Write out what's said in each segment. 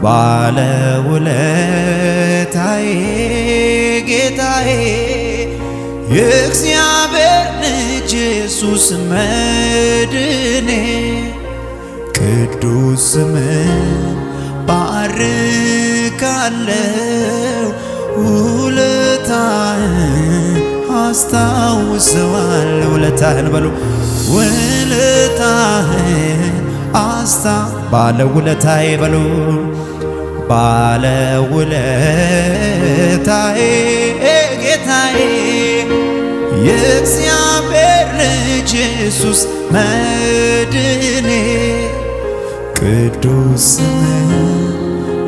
ባለውለታዬ ጌታዬ የእግዚአብሔር ልጅ ኢየሱስ መድኔ ቅዱስ ስምህን ባርካለው ውለታህን አስታውሰዋለሁ ውለታህን በሉ ውለታህን ባለውለታዬ በሉ ባለውለታዬ ጌታዬ የእግዚአብሔር ልጅ ኢየሱስ መድኔ ቅዱስ ስምህን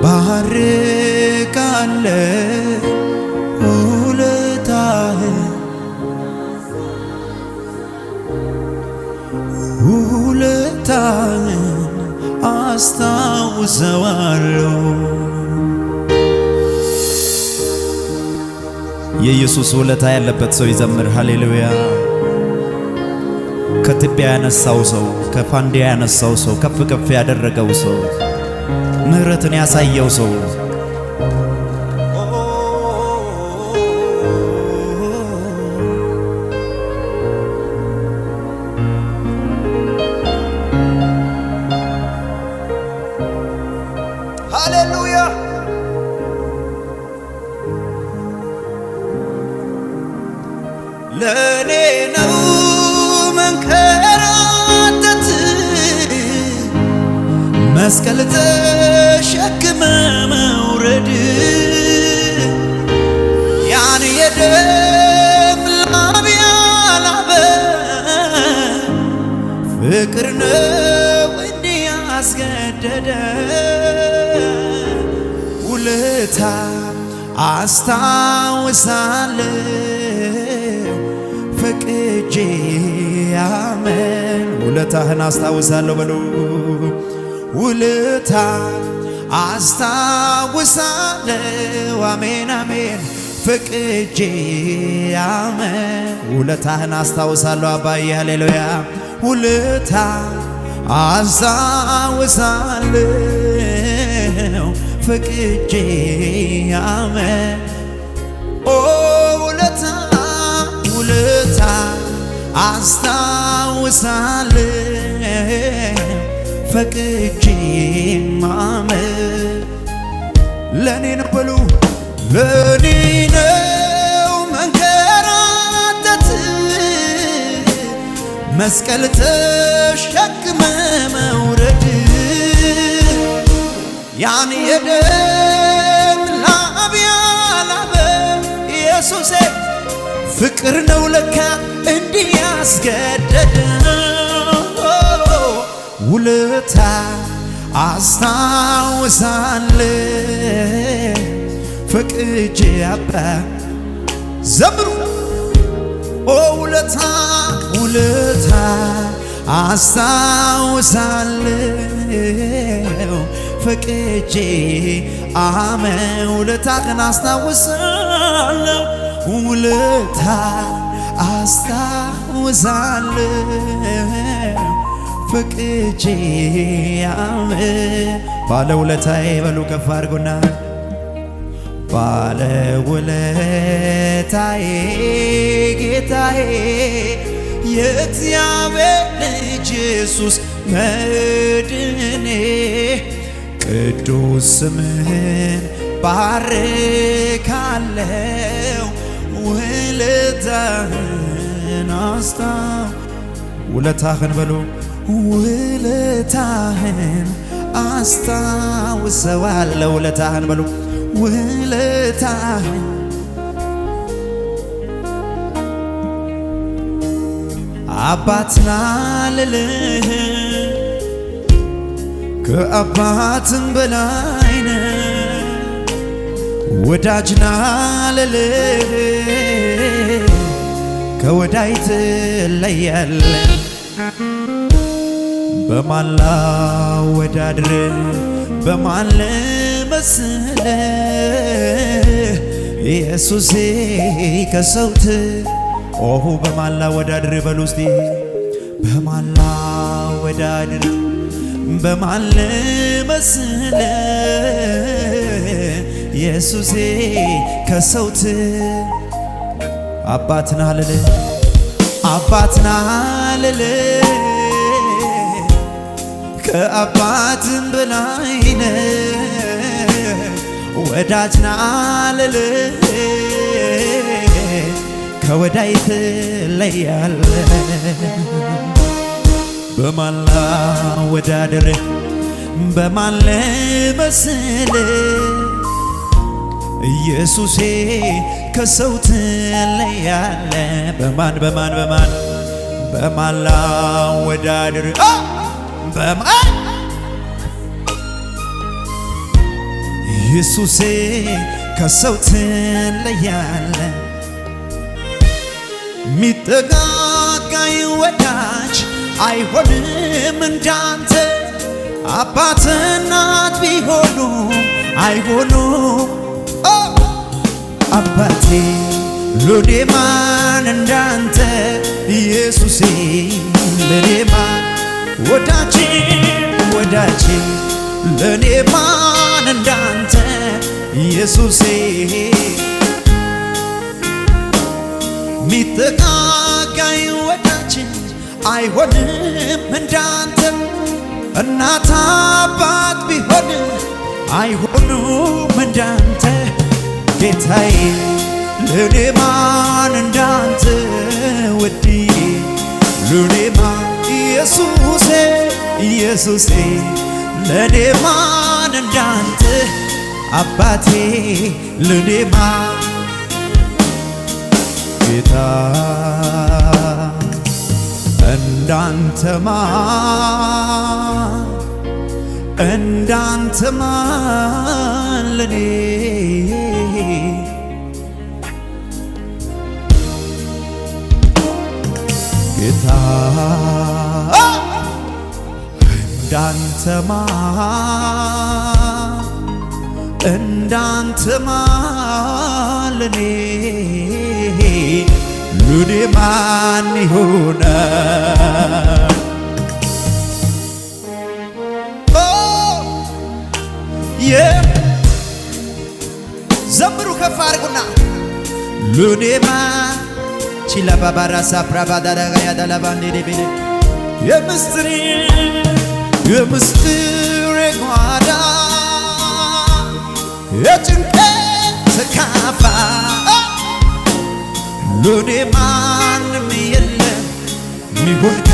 ባርካለው ውለታህን አስታውሰዋለሁ። የኢየሱስ ውለታ ያለበት ሰው ይዘምር ሃሌሉያ። ከትቢያ ያነሳው ሰው፣ ከፋንዲያ ያነሳው ሰው፣ ከፍ ከፍ ያደረገው ሰው፣ ምህረትን ያሳየው ሰው ሃሌሉያ። ለኔ ነው መንከራተት መስቀል ተሸክመ መውረድ ያን የደም ላብ ያላበ ፍቅር ነው እንዲህ ያስገደደ ውለታ አስታውሳለሁ ፈቅጄ አሜን ውለታህን አስታውሳለሁ በሉ ውለታ አስታውሳለሁ አሜን አሜን ፈቅጄ አሜን ውለታህን አስታውሳለሁ አባዬ ሃሌሉያ ውለታ አስታውሳለሁ ፈቅጄ አሜን ውለታ አስታውሳለሁ ፈቅጄ አሜን ለኔ ነው በሉ ለኔ ነው መንከራተት መስቀል ተሸክመ መውረድ ያን የደም ላብ ያላበ ኢየሱሴ ፍቅር ነው ለካ እንዲህ ያስገደደው ውለታ አስታውሳለሁ ፈቅጄ አባ ዘምሩ ውለታ አስታውሳለሁ ፈቅጄ አሜን ውለታህን አስታውሳለሁ ውለታ አስታውሳለሁ ፈቅጄ አሜን ባለውለታዬ በሉ ከፍ አድርጉና ባለውለታዬ ጌታዬ የእግዚአብሔር ልጅ ኢየሱስ መድኔ ቅዱስ ስምህን ባርካለው ውለታህን ውለታህን በሉ ውለታህን አስታውሰዋለሁ ውለታህን በሉ ውለታህን አባትና ልልህ ከአባትም በላይ ነህ ወዳጅና ልልህ ከወዳጅ ትለያለህ በማን ላወዳድር በማን ልመስልህ ኢየሱሴ ከሰውት ኦሁ በማን ላወዳድር በሉ እስቲ በማን ላወዳድር በማን ልመስልህ ኢየሱሴ ከሰውት አባትና ልል አባትና ልል ከአባትም በላይ ነህ ወዳጅና ልል ከወዳይ ትለያለህ በማን ላወዳድርህ በማን ልመስልህ ኢየሱሴ ከሰው ትለያለህ በማን ላወዳድርህ በማን ኢየሱሴ ከሰው ትለያለህ ሚጠጋጋኝ ወዳጅ አይሆንም እንዳንተ አባትና እናት ቢሆኑ አይሆኑም አባቴ ለኔ ማን እንዳንተ ኢየሱሴ ለኔ ማን ወዳጄ ለኔ ማን እንዳንተ ኢየሱሴ ሚጠጋጋኝ ወዳጅ አይሆንም እንዳንተ እናት አባት ቢሆን አይሆኑም እንዳንተ ጌታዬ ለኔ ማን እንዳንተ ውድዬ ለኔ ማን ኢየሱሴ ለኔ ማን እንዳንተ አባቴ ለኔ ማን ጌታ እንዳንተ ማን ለኔ ጌታ እንዳንተ ማን ለኔ ማን ይሆናል ዘምሩ ከፍ አድርጉና ለኔማ ቺላባባራ ሳፕራባዳጋ ያዳላባንዴ የምስጢር ጓዳ የጭንቀት ተካፋይ ለኔ ማንም የለም ሚሆንካ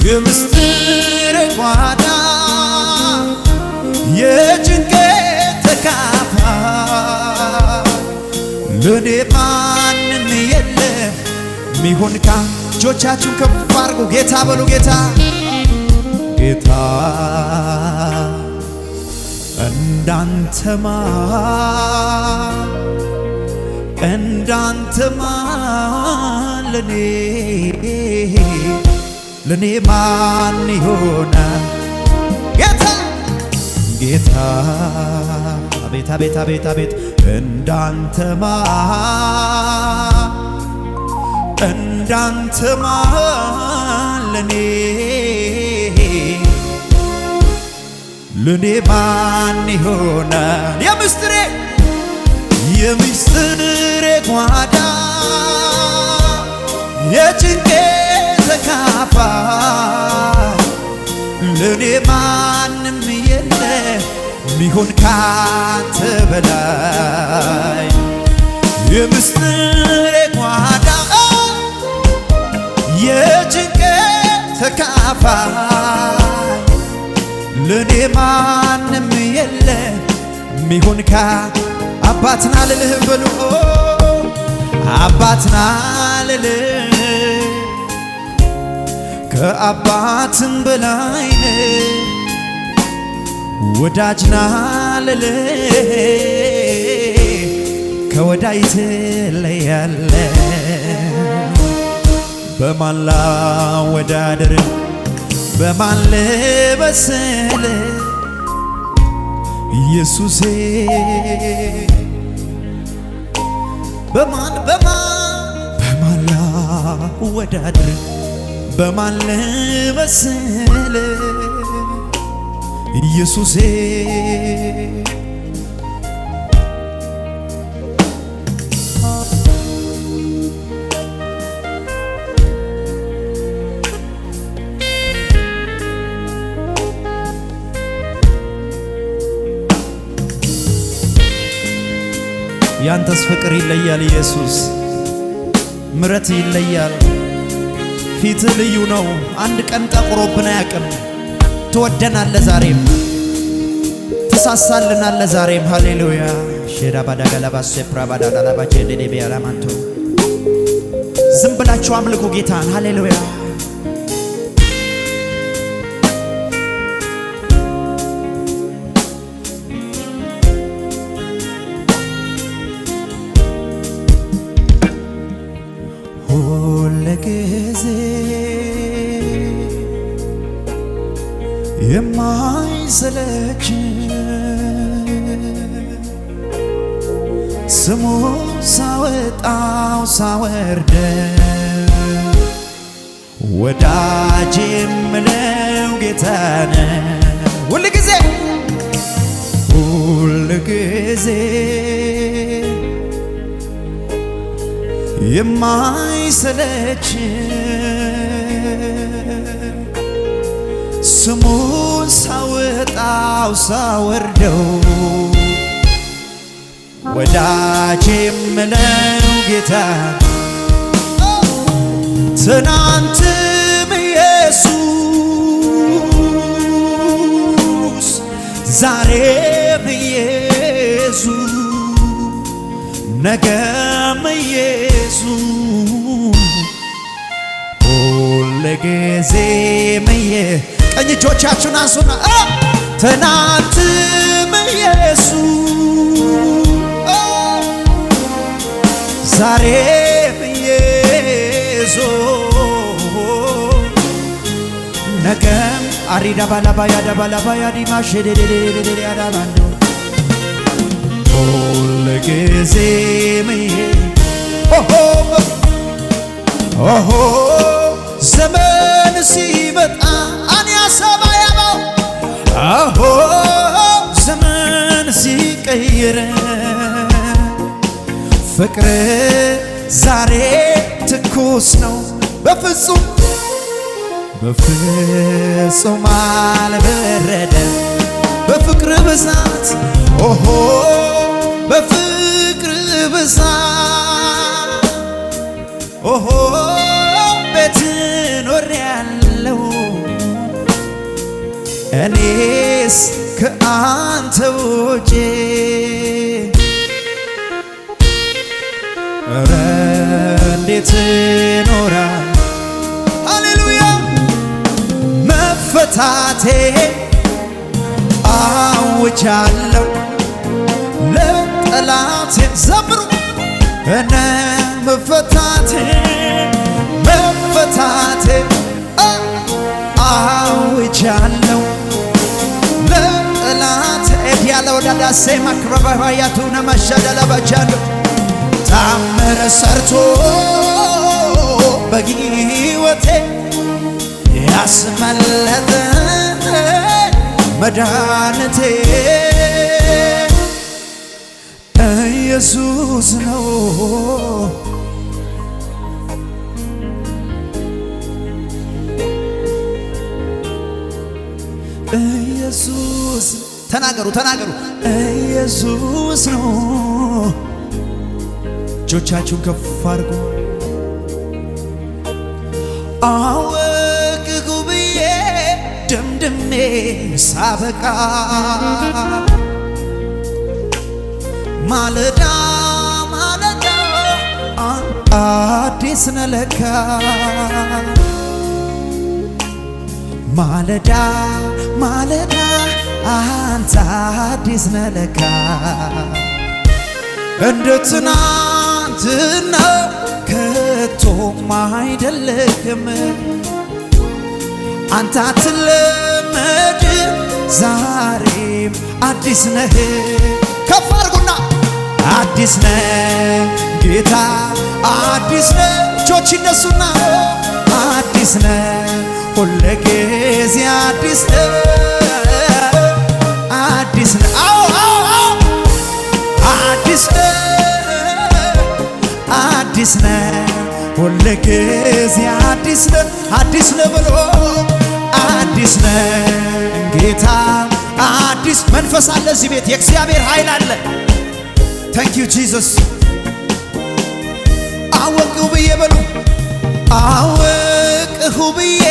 የምስጢር ጓዳ የጭንቀት ተካፋይ ለኔ ማንም የለም ሚሆንካ እጆቻችሁን ከፍ አድርጉ ጌታ በሉ ጌታ እንዳንተ ማን ለኔ ማን ይሆናል ጌታ አቤት እንዳንተ ማን ለኔ ማን ይሆናል የምስጢሬ ጓዳ የጭንቀት ተካፋይ ለኔ ማንም የለም ሚሆን ካንተ በላይ የምስጢሬ ጓዳ የጭንቀት ተካፋይ ለኔ ማንም የለም ሚሆን አባትና ልልህ በሉ አባትና ልልህ ከአባትም በላይ ወዳጅና ልልህ ከወዳይ ትለያለህ በማን ላወዳድርህ በማን ልመስልህ ኢየሱሴ በማን ላወዳድርህ በማን ልመስልህ ኢየሱሴ ያንተስ ፍቅር ይለያል ኢየሱስ ምረት ይለያል ፊት ልዩ ነው አንድ ቀን ጠቁሮብን አያውቅም ትወደናለህ ዛሬም ትሳሳልናለህ ዛሬም ሃሌሉያ ሼራ ባዳጋላባ ሴፕራ ባዳላባ ቼዴዴ ቢያላማንቶ ዝም ብላችሁ አምልኩ ጌታን ሃሌሉያ ሁልጊዜ የማይሰለች ስሙ ሳወጣው ሳወርደው ወዳጄ የምለው ጌታነ ሁልጊዜ የማይሰለች ስሙን ሳወጣው ሳወርደው ወዳጄ የምለው ጌታ ትናንትም ኢየሱስ ዛሬም ኢየሱስ ነገም ኢየሱስ ሁልጊዜም ቀኝ እጆቻችሁን አንሱና ትናንትም ኢየሱስ ዛሬም ኢየሱስ ነገም አሪዳ ባላባያ ዲማሽዴዴዴዴዴ ያዳባንዶ ሁልጊዜም ኦሆ ዘመን ሲመጣ አንያ ሰማያው አሆ ዘመን ሲቀየር ፍቅር ዛሬ ትኩስ ነው በፍጹም አልበረደም በፍቅር ብዛት ኦሆ በፍቅር ብዛት ኦሆ ቤት ኖሬያለሁ እኔስ ከአንተ ውጪ ኧረ እንዴት ኖራል ሃሌሉያ መፈታቴ አውጃለሁ ለጠላቴ ዘምሩ እነ መፈታቴ አውጃለሁ ለጠላቴ ያለው ዳዳሴ ማክረባያቱ ነመሸደለበቻለሁ ታምር ሰርቶ በሕይወቴ ያስመለጠ መድኃኒቴ ኢየሱስ ነው ኢየሱስ ተናገሩ ኢየሱስ ነው እጆቻችሁን ከፍ አድርጉ አወቅሁ ብዬ ደምድሜ ሳበቃ ማለዳ አዲስ ነህ ለካ ማለዳ አንተ አዲስ ነህ ለካ እንደ ትናንትና ከቶም አይደለህም አንተ አትለመድም ዛሬም አዲስ ነህ ከፍ አድርጉና አዲስ ነህ ጌታ አዲስ ነህ እጆች ይነሱና አዲስ ነህ ሁልጊዜ አዲስ ነህ ሁልጊዜ አዲስ ነህ ብሎ አዲስ ነህ ጌታ አዲስ መንፈስ አለ እዚህ ቤት የእግዚአብሔር ኃይል አለ። ታንክ ዩ ጂሰስ። አወቅሁ ብዬ በሉ አወቅሁ ብዬ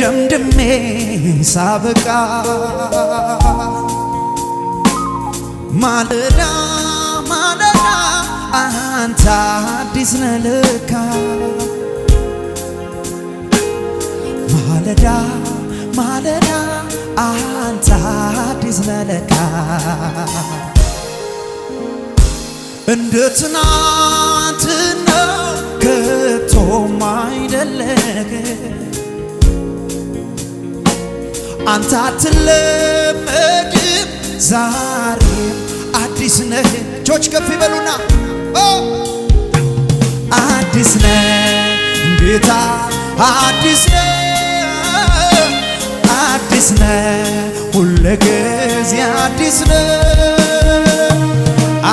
ደምድሜ ሳበቃ ማለዳ ማለዳ አንተ አዲስ ነህ ለካ ማለዳ ማለዳ አንተ አዲስ ነህ ለካ እንደ ትናንትናው ከቶም አይደለህ አንተ አትለመድም ዛሬም አዲስ ነህ። እጆች ከፍ ይበሉና አዲስ ነህ ጌታ አዲስ ነህ አዲስ ነህ ሁልጊዜ አዲስ ነህ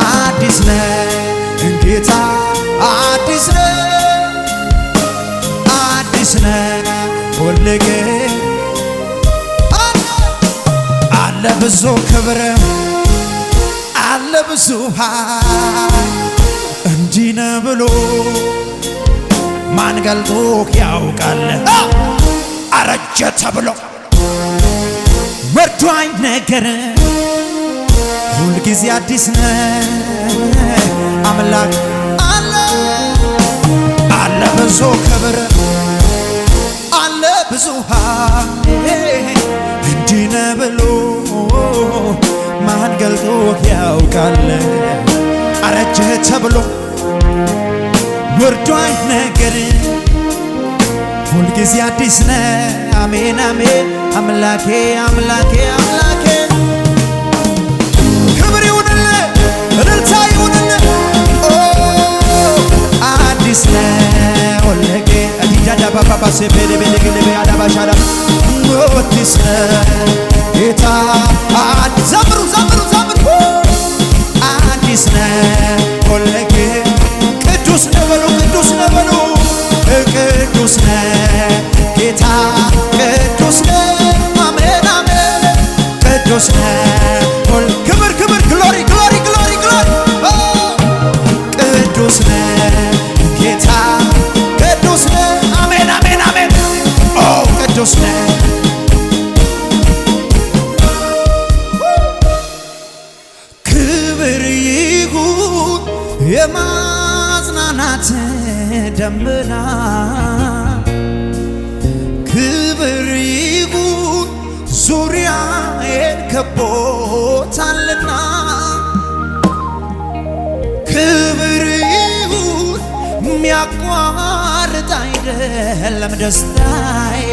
አዲስ ነህ ጌታ አዲስ ነህ አዲስ ነህ ሁልጊዜ አለ ብዙ ክብር አለ ብዙ ኃይል እንዲህ ነህ ብሎ ማን ገልጦ ያውቃል? አረጀ ተብሎ ወርዶ አይነገርም ሁልጊዜ አዲስ ነህ አምላክ አለ ብዙ ክብር አለ ብዙ ኃይል እንዲህ ነህ ብሎ ማን ገልጦ ያውቃል? አረጀ ተብሎ ወርዶ አይነገርም ሁልጊዜ አዲስ ነህ። አሜን አሜን አምላኬ አምላኬ አምላኬ ክብር ይሁንልህ እልልታ ይሁንልህ አዲስ ነህ ሁልጊዜ አዲጃዳ ባባባ ሰበደ በለገለ አዳባሻዳ አዲስ ነህ ጌታ ዘምሩ ዘምሩ ዘምሩ አዲስ ነህ ሁልጊዜ ቅዱስ ነህ በሉ ቅዱስ ነህ በሉ ቅዱስ ነህ ጌታ ቅዱስ ነህ አሜን አሜን ቅዱስ ነህ ክብር ክብር ግሎሪ ግሎሪ ግሎሪ ግሎሪ ቅዱስ ነህ ጌታ ቅዱስ ነህ አሜን አሜን አሜን ቅዱስ ነህ ክብር ይሁን የማጽናናት ደመና ክብር ይሁን ዙሪያዬን ከቦታልና ክብር ይሁን የሚያቋርጥ አይደለም ደስታዬ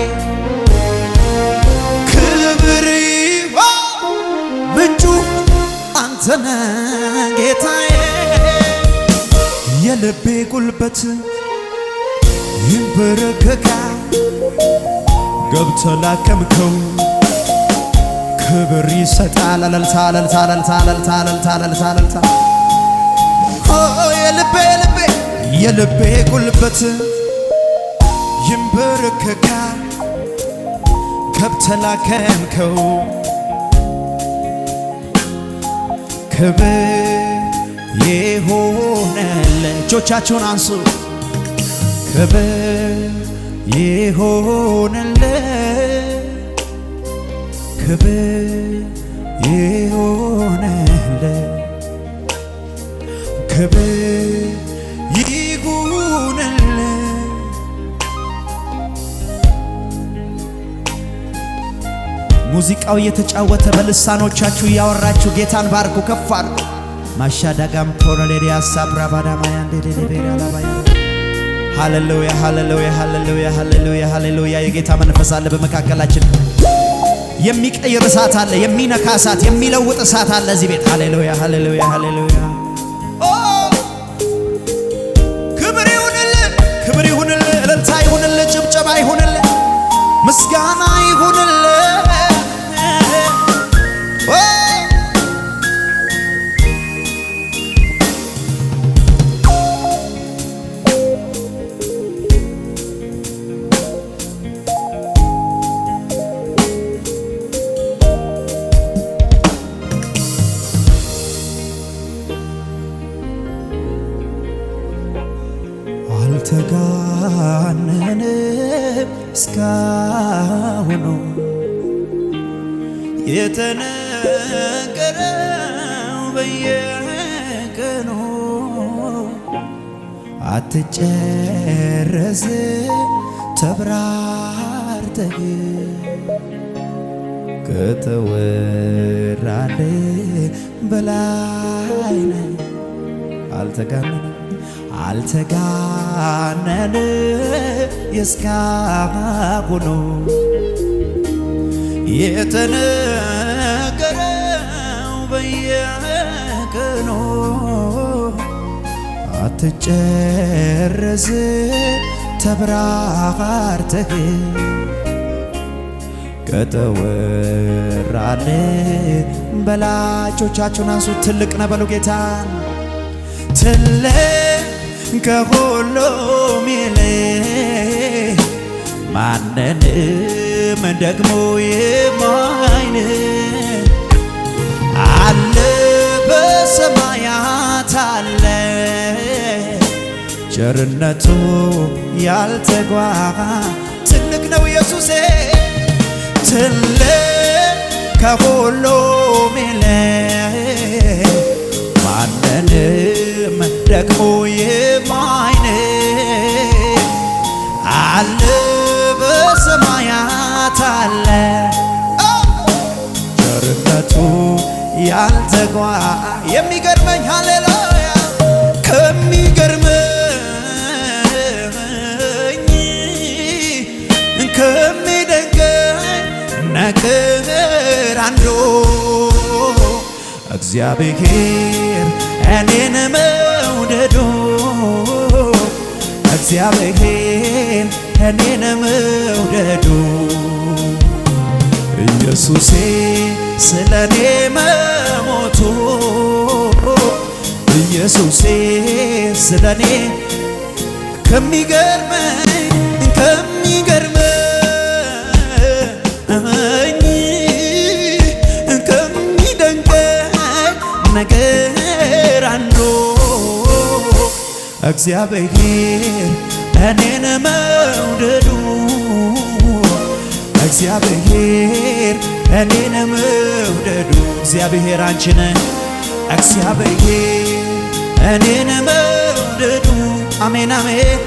ክብር ይሁን ምንጩ አንተ ነህ ጌታዬ የልቤ ጉልበት ይንበረከካል ገብተህ ላከምከው ክብር ይሰጣል እልልታ እልልታ እልልታ እልልታ እልልታ እልልታ እልልታ የልቤ ጉልበት ይንበረከካል ገብተህ ላከምከው ክብር ይሁንልህ እጆቻችሁን አንሱ ክብር ይሁንልህ ክብር ይሁንልህ ክብር ይሁንልህ ሙዚቃው እየተጫወተ በልሳኖቻችሁ እያወራችሁ ጌታን ባርኩ ከፍ አድርጉ ማሻዳጋም ቶረሌሪያ ሳብራባዳ ማያንዴዴቤራ ላባያ ሃሌሉያ ሃሌሉያ ሃሌሉያ ሃሌሉያ ሃሌሉያ የጌታ መንፈስ አለ በመካከላችን የሚቀይር እሳት አለ የሚነካ እሳት የሚለውጥ እሳት አለ እዚህ ቤት ሃሌሉያ ሃሌሉያ ሃሌሉያ ክብር ይሁንልህ እልልታ ይሁንልህ ጭብጨባ ይሁንልህ ምስጋና ይሁንልህ የተነገረው በየቀኑ አትጨረስ ተብራርተህ ከተወራል በላይ ነህ። አልተጋነን የእስካሁኑ የተነገረው በየቀኑ አትጨረስ ተብራርተህ ከተወራል በላይ። እጆቻችሁን አንሱ። ትልቅ ነው በሉ ጌታን። ትልቅ ከሁሉም ይልቅ ማንንም ደግሞ የማይንቅ አለ በሰማያት አለ ቸርነቱ ያልተጓራ። ትልቅ ነው ኢየሱሴ ትልቅ ከሁሉም ይልቅ ማንንም ደግሞ የማይንቅ አለ በሰማያት አለ ቸርነቱ ያልተጓራ። የሚገርመኝ ሃሌሉያ ከሚደንቀኝ ነገር አንዱ እግዚአብሔር እኔን መውደዱ እግዚአብሔር እኔን መውደዱ ኢየሱሴ ስለኔ መሞቱ ኢየሱሴ ስለኔ ከሚገርመኝ ከሚደንቀኝ ነገር አንዱ እግዚአብሔር እኔን መውደዱ እግዚአብሔር እኔን መውደዱ። እግዚአብሔር አንቺ ነህ እግዚአብሔር እኔን መውደዱ። አሜን አሜን።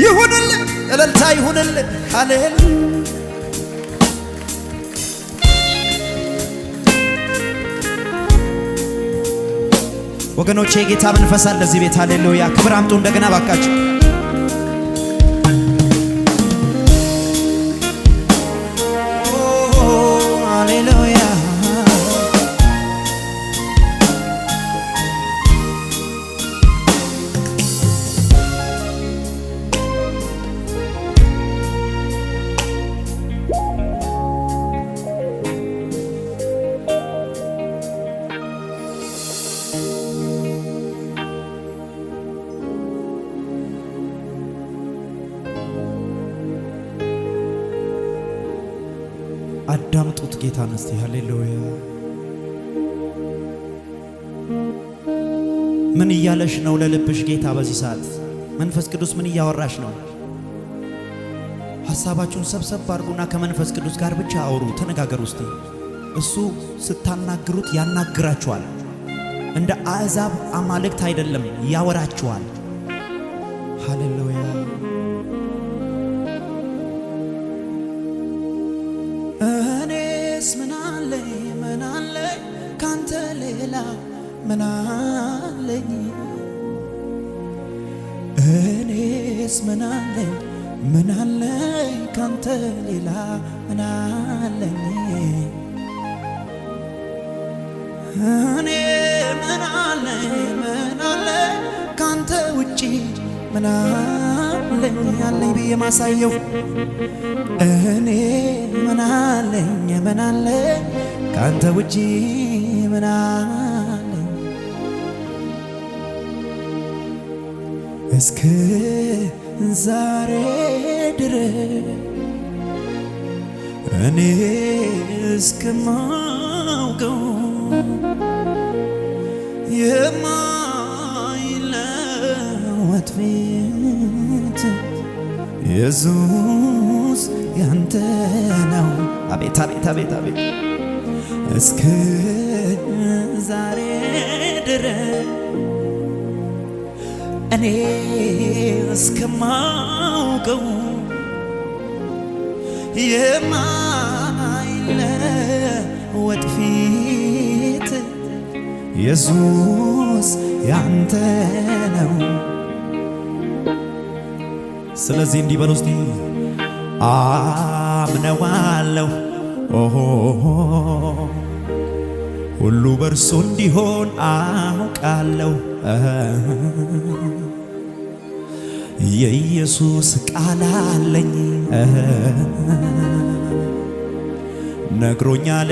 ይሁንልን እልልታ ይሁንልን። ሃሌሉያ ወገኖቼ የጌታ መንፈስ አለ እዚህ ቤት። ሃሌሉያ ክብር አምጡ እንደገና ባካችሁ። ሃሌሉያ አዳምጡት ጌታን እስቲ። ሃሌሉያ ምን እያለሽ ነው ለልብሽ ጌታ በዚህ ሰዓት? መንፈስ ቅዱስ ምን እያወራሽ ነው? ሐሳባችሁን ሰብሰብ አድርጉና ከመንፈስ ቅዱስ ጋር ብቻ አውሩ፣ ተነጋገሩ እስቲ። እሱ ስታናግሩት ያናግራችኋል። እንደ አሕዛብ አማልክት አይደለም፣ ያወራችኋል። ሃሌሉያ እኔስ ምን አለኝ ካንተ ሌላ ምን አለኝ? እኔስ ምን አለኝ ካንተ ሌላ ምን አለኝ? እኔ ምን አለኝ ካንተ ውጪ ምን አለኝ? አለኝ ብዬ ማሳየው እኔ ምን አለኝ ካንተ ውጪ ምን አለኝ? እስከ ዛሬ ድረስ እኔ እስከማውቀው የማይለወጥ ፊት ኢየሱስ ያንተ ነው። አቤት አቤት አቤት አቤት እስከ ዛሬ ድረስ እኔ እስከማውቀው የማይለወጥ ፊት ኢየሱስ ያንተ ነው። ስለዚህ እንዲህ በሉ እስቲ አምነዋለሁ ሁሉ በርሱ እንዲሆን አውቃለሁ የኢየሱስ ቃል አለኝ ነግሮኛል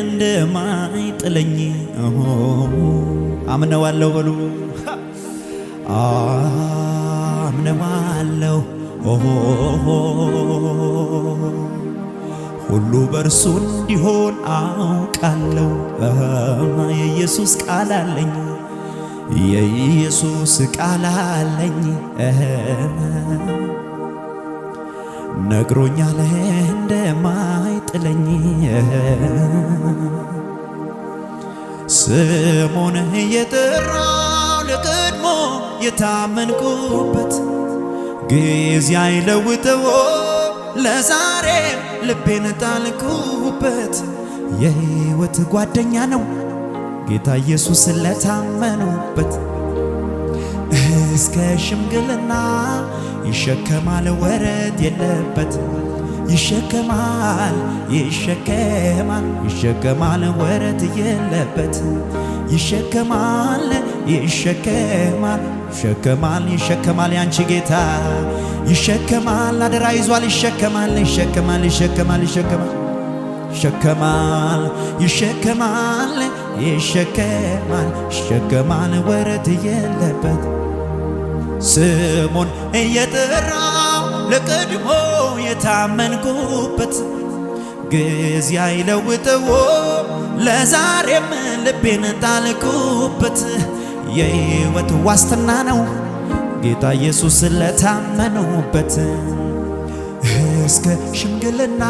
እንደማይጥለኝ አምነዋለሁ በሉ አምነዋለሁ ሁሉ በርሱ እንዲሆን አውቃለሁ የኢየሱስ ቃል አለኝ የኢየሱስ ቃል አለኝ ነግሮኛል እንደማይጥለኝ ስሙን የጠራው ለቀድሞ የታመንኩበት ጊዜ አይለውጠው ለዛሬ ልቤን ጣልኩበት የሕይወት ጓደኛ ነው ጌታ ኢየሱስ ለታመኑበት እስከ ሽምግልና ይሸከማል ወረት የለበት ይሸከማል ይሸከማል ይሸከማል ወረት የለበት ይሸከማል ይሸከማል ይሸከማል ይሸከማል ያንቺ ጌታ ይሸከማል አደራ ይዟል ይሸከማል ይሸከማል ይሸከማል ይሸከማል ይሸከማል ይሸከማል ይሸከማል ይሸከማል ወረት የለበት ስሙን እየጠራው ለቀድሞ የታመንኩበት ጊዜ አይለውጠው ለዛሬም ልቤን ጣልኩበት የሕይወት ዋስትና ነው ጌታ ኢየሱስ ለታመኑበት እስከ ሽምግልና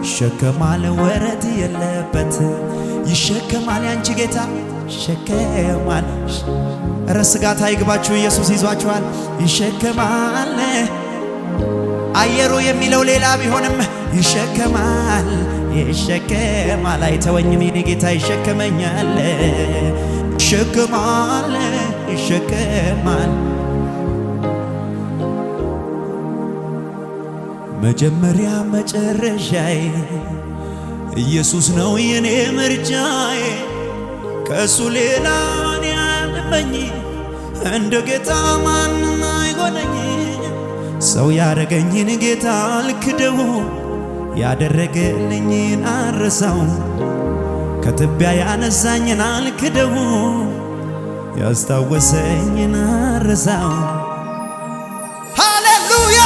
ይሸከማል ወረት የለበት ይሸከማል ያንቺ ጌታ ይሸከማል ኧረ ስጋት አይግባችሁ ኢየሱስ ይዟችኋል ይሸከማል አየሩ የሚለው ሌላ ቢሆንም ይሸከማል ይሸከማል አይተወኝም የኔ ጌታ ይሸከመኛል ይሸከማል ይሸከማል መጀመሪያ መጨረሻዬ ኢየሱስ ነው የኔ ምርጫዬ ከሱ ሌላ እኔ አልመኝ እንደ ጌታ ማንም አይሆነኝ ሰው ያደረገኝን ጌታ አልክደው ያደረገልኝን አልረሳው ከትቢያ ያነሳኝን አልክደው ያስታወሰኝን አልረሳው ሃሌሉያ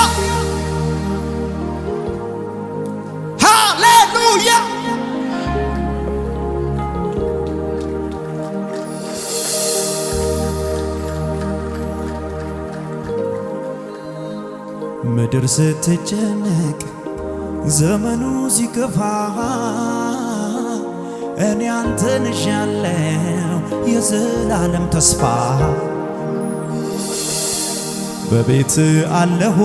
ሃሌሉያ ምድር ስትጨነቅ ዘመኑ ሲከፋ እኔ አንተን ይዣለሁ የዘላለም ተስፋ በቤት አለሁ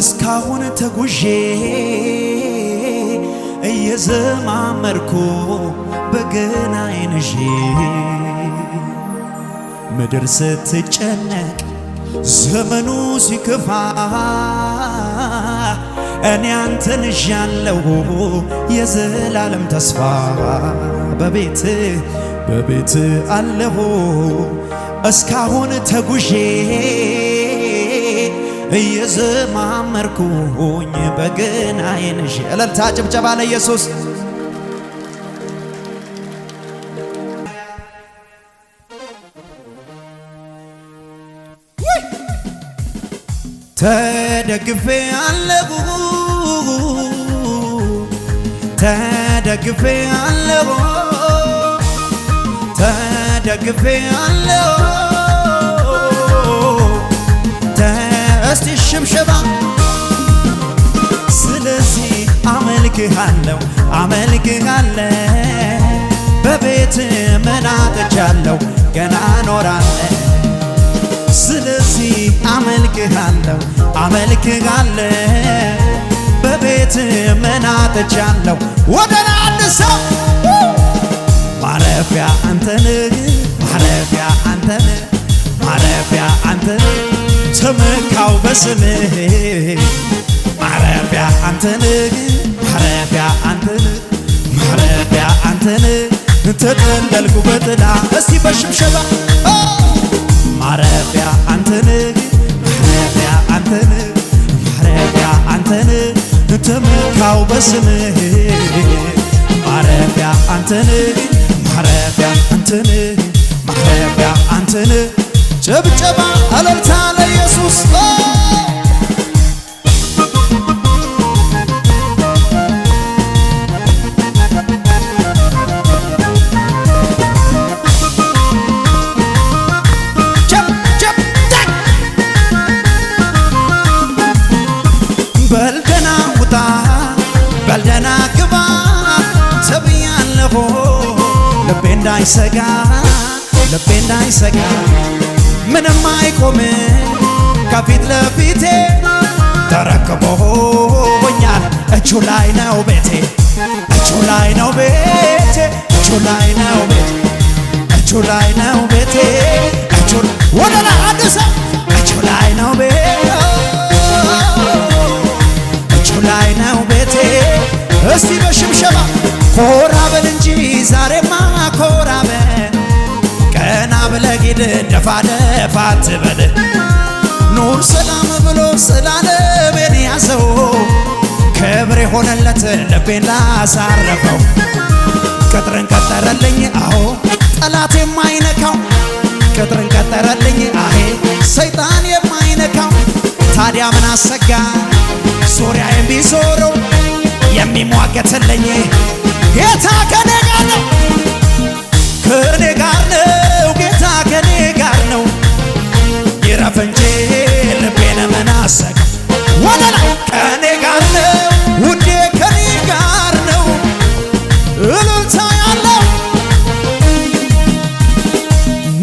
እስካሁን ተጉዤ እየዘማመርኩ በገናዬን ይዤ ምድር ስትጨነቅ ዘመኑ ሲከፋ እኔ አንተን ይዣለሁ የዘላለም ተስፋ በቤት አለሁ እስካሁን ተጉዤ እየዘማመርኩኝ በገናዬን ይዤ እልልታ ጭብጨባ ለኢየሱስ ተደግፌ አለሁ ተደግፌ አለሁ ተደግፌ አለው እስቲ ሽብሸባ ስለዚህ አመልክሃለሁ በቤት ምን አጥቻለሁ ገና እኖራለሁ ስለዚህ አመልክሃለሁ በቤት ምን አጥቻለሁ ወደ አንድ ሰው ማረፊያ አንተነህ ተመካው በስምህ ማረፊያ አንተነህ ተጠለልኩ በጥላ እስቲ በሽብሸባ ማረፊያ አንተነህ ተመካው በስምህ ማረፊያ አንተነህ ጭብጨባ እልልታ ለኢየሱስ በልደና ውጣ በልደና ግባ ተብያለሁ ልቤ እንዳይሰጋ ምንም አይቆምም ከፊት ለፊቴ ተረክቦኛል እጁ ላይ ነው ቤቴ ወደ ላይ አንድ ሰው እጁ ላይ ነው ቤቴ እስቲ በሽብሸባ ኮራ በል እንጂ ዛሬማ ኮራ በል ቀና ብለህ ሂድ ደፋ አትበል ኑር ሰላም ብሎ ስላለቤን ያዘው ክብር የሆነለት ልቤን ላሳረፈው ቅጥርን ቀጠረልኝ አዎ ጠላት የማይነካው ቅጥርን ቀጠረልኝ አሄ ሰይጣን የማይነካው ታዲያ ምን አሰጋ ዙሪያዬን ቢዞረው የሚሟገትልኝ ጌታ ከኔ ጋር ነው ጌታ ከኔ ጋር ነው ይረፍ እንጂ ልቤን ምን አሰጋ ወደ ላይ ከኔ ጋር ነው ውዴ ከኔ ጋር ነው እልልታ ያለው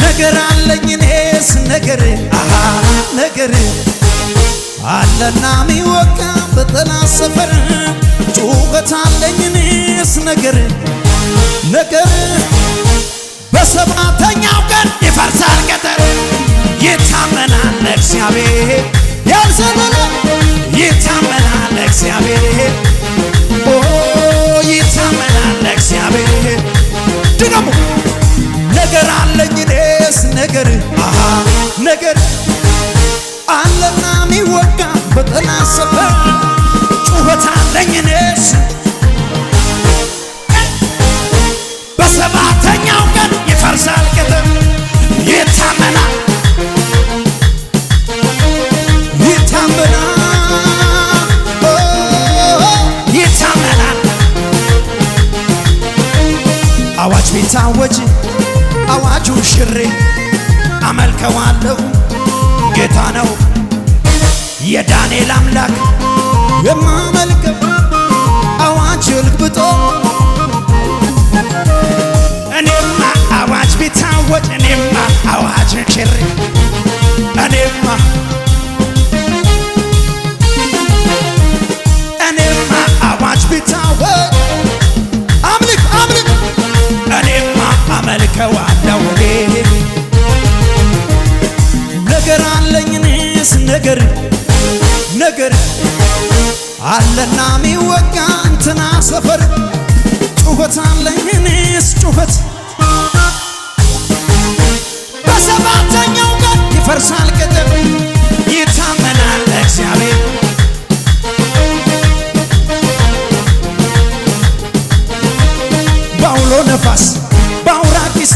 ነገር አለኝ እኔስ ነገር አለና ሚወጋ በጠላት ሰፈር ጩኸት አለኝ እኔስ ነገር በሰባተኛው ቀን ይፈርሳል ቅጥር ይታመናል እግዚአብሔር ያልዘለለ ይታመናል እግዚአብሔር ይታመናል እግዚአብሔር ድገሙ ነገር አለኝ እኔስ ነገር አለና ሚወጋ በጠላት ሰፈር ጩኸት አለኝ እኔስ በሰባተኛው ቀን ይፈርሳል ቅጥር ይታመናል አዋጅ ቢታወጅ አዋጁ ሽሬ አመልከዋለሁ ጌታ ነው የዳንኤል አምላክ የማመልከው አዋጅ ልግብጦ እኔማ አዋጅ ቢታወጅ እኔማ አዋጅ ሽሬ እኔማ አዋጅ ቢታወጅ አምልክ እኔማ አመልከዋለሁ ነገር አለኝ እኔስ ነገር አለና ሚወጋ እንትና ሰፈር ጩኸት አለኝ እኔስ ጩኸት በሰባተኛው ቀን ይፈርሳል ቅጥር ይታመናል እግዚአብሔር በአውሎ ነፋስ በአውራቂስ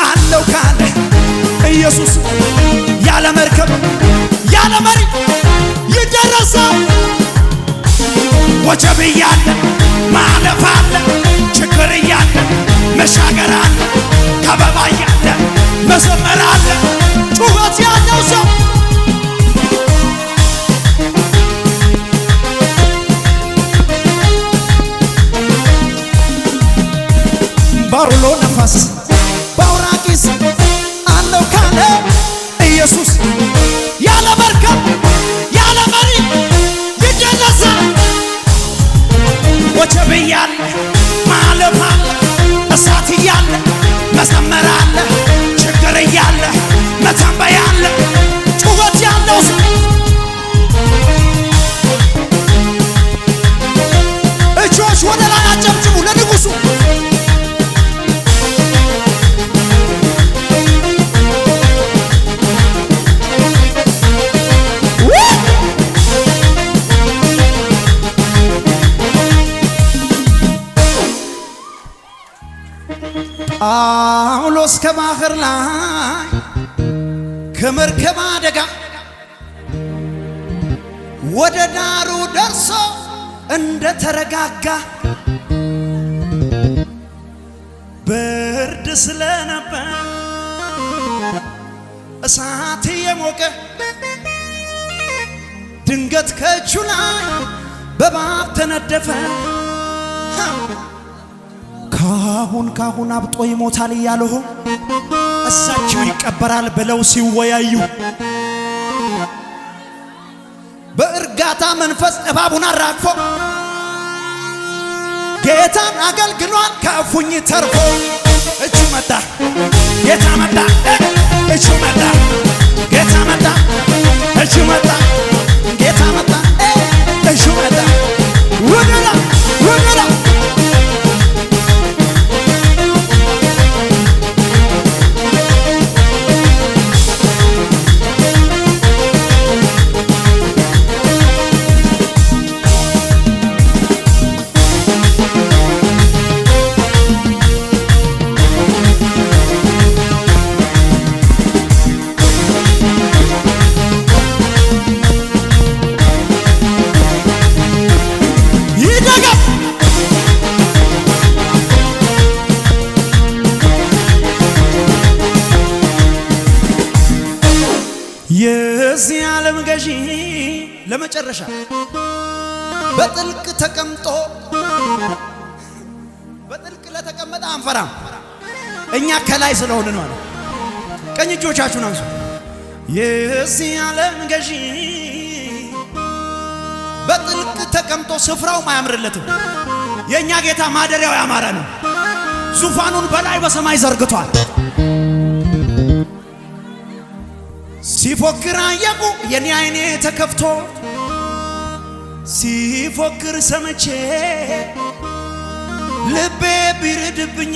አለው ካለ ኢየሱስ ያለ መርከብ ያለ መሪ ይደረሳል ወጀብ እያለ ማለፍ አለ ችግር እያለ መሻገር አለ ከበባ እያለ ጳውሎስ ከባህር ላይ ከመርከብ አደጋ ወደ ዳሩ ደርሶ እንደ ተረጋጋ ብርድ ስለነበር እሳት የሞቀ ድንገት ከእጁ ላይ በእባብ ተነደፈ። ካሁን አብጦ ይሞታል እያሉ እሳቸው ይቀበራል ብለው ሲወያዩ በእርጋታ መንፈስ እባቡን አራግፎ ጌታን አገልግሏል ከእፉኝ ተርፎ። እጁ መጣ ጌታ መጣ እጁ መጣ ጌታ መጣ እጁ መጣ ጌታ መጣ እጁ መጣ ወደላ ወደላ የዚህ ዓለም ገዢ ለመጨረሻ በጥልቅ ተቀምጦ በጥልቅ ለተቀመጠ አንፈራም እኛ ከላይ ስለሆነ ነው። ቀኝ እጆቻችሁን አንሱ። የዚህ ዓለም ገዢ በጥልቅ ተቀምጦ ስፍራው ማያምርለትም። የኛ ጌታ ማደሪያው ያማረ ነው። ዙፋኑን በላይ በሰማይ ዘርግቷል። ሲፎክር አየቁ የኔ አይኔ ተከፍቶ ሲፎክር ሰምቼ ልቤ ቢርድብኝ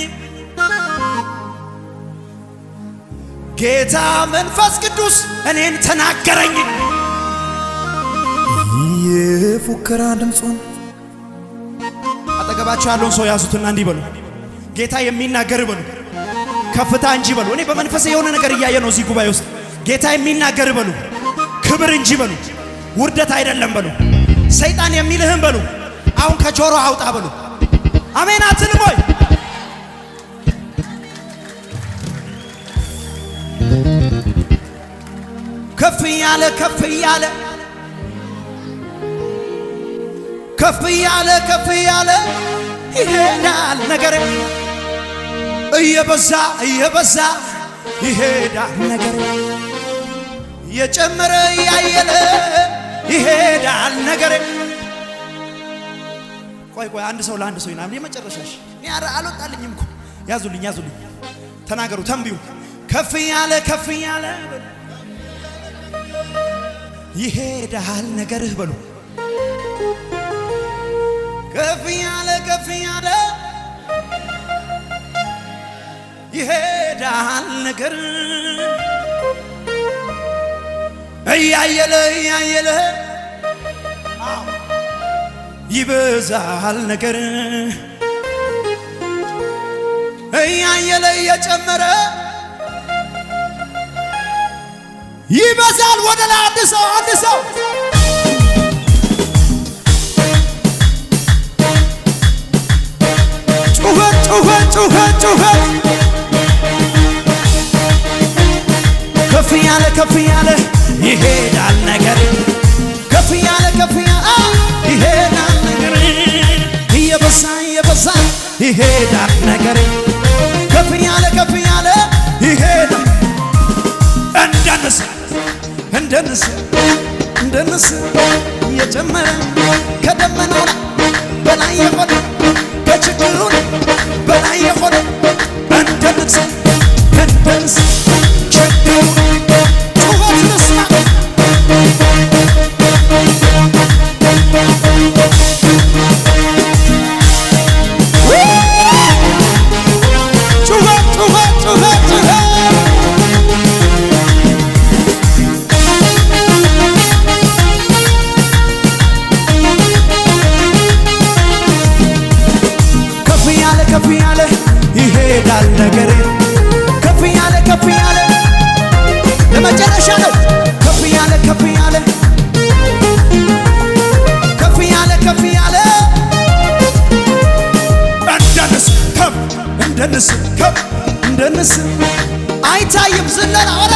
ጌታ መንፈስ ቅዱስ እኔን ተናገረኝ። የፉከራ ድምጹን አጠገባቸው ያለውን ሰው ያዙትና እንዲህ በሉ፣ ጌታ የሚናገር በሉ፣ ከፍታ እንጂ በሉ። እኔ በመንፈስ የሆነ ነገር እያየ ነው እዚህ ጉባኤ ውስጥ። ጌታ የሚናገር በሉ፣ ክብር እንጂ በሉ፣ ውርደት አይደለም በሉ። ሰይጣን የሚልህም በሉ አሁን ከጆሮ አውጣ በሉ። አሜን አትልም ወይ? ከፍ ያለ ከፍ ያለ ከፍ ያለ ከፍ ያለ ይሄዳል ነገር እየበዛ እየበዛ ይሄዳል ነገር የጨመረ ያየለ ይሄዳል ነገር። ቆይ አንድ ሰው ለአንድ ሰው ይናም የመጨረሻሽ ያራ አልወጣልኝም እኮ ያዙልኝ ተናገሩ ተንብዩ። ከፍ ያለ ይሄዳል ነገርህ በሉ። ከፍ ያለ ይሄዳል ነገር እያየለ ይበዛል ነገር እያየለ እየጨመረ ይበዛል። ወደ ላይ አንድ ሰው ጩኸት ከፍ ያለ ይሄዳል ነገር ከፍ ያለ ይሄዳል ነገር እየበዛ ይሄዳል ነገር ከፍ ያለ ይሄዳል እንደንስ የጨመረ ከደመናው በላይ የሆነ ከችግሩ በላይ የሆነ እንደንስ ችግሩ ጩኸት ልስማ አይደንስም አይታይም ዝለና ሆነ